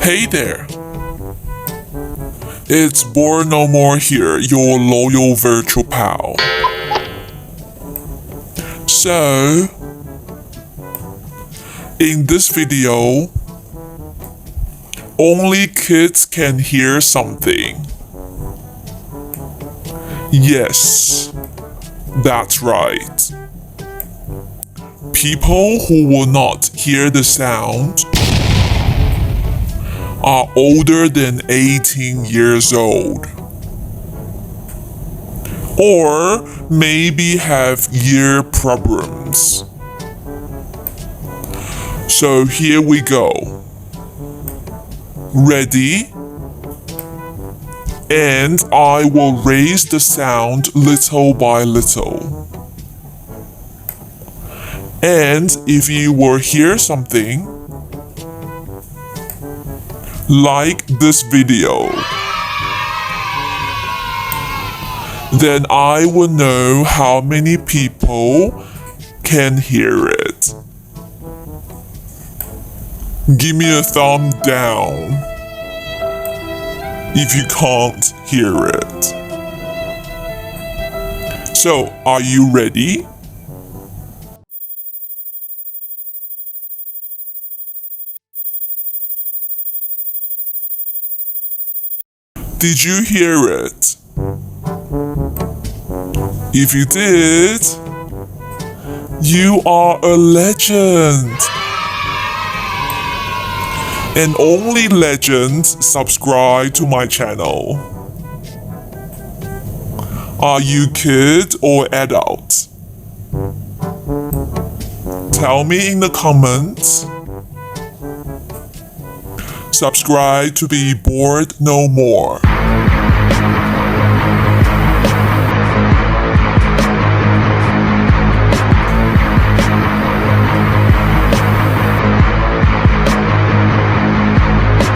Hey there! It's Bored No More here, your loyal virtual pal. So, in this video, only kids can hear something. Yes, that's right. People who will not hear the sound are older than 18 years old, or maybe have ear problems. So here we go. Ready? And I will raise the sound little by little. And if you will hear something, like this video, then I will know how many people can hear it. Give me a thumb down if you can't hear it. So, are you ready? Did you hear it? If you did, you are a legend. And only legends subscribe to my channel. Are you kid or adult? Tell me in the comments. Subscribe to be bored no more.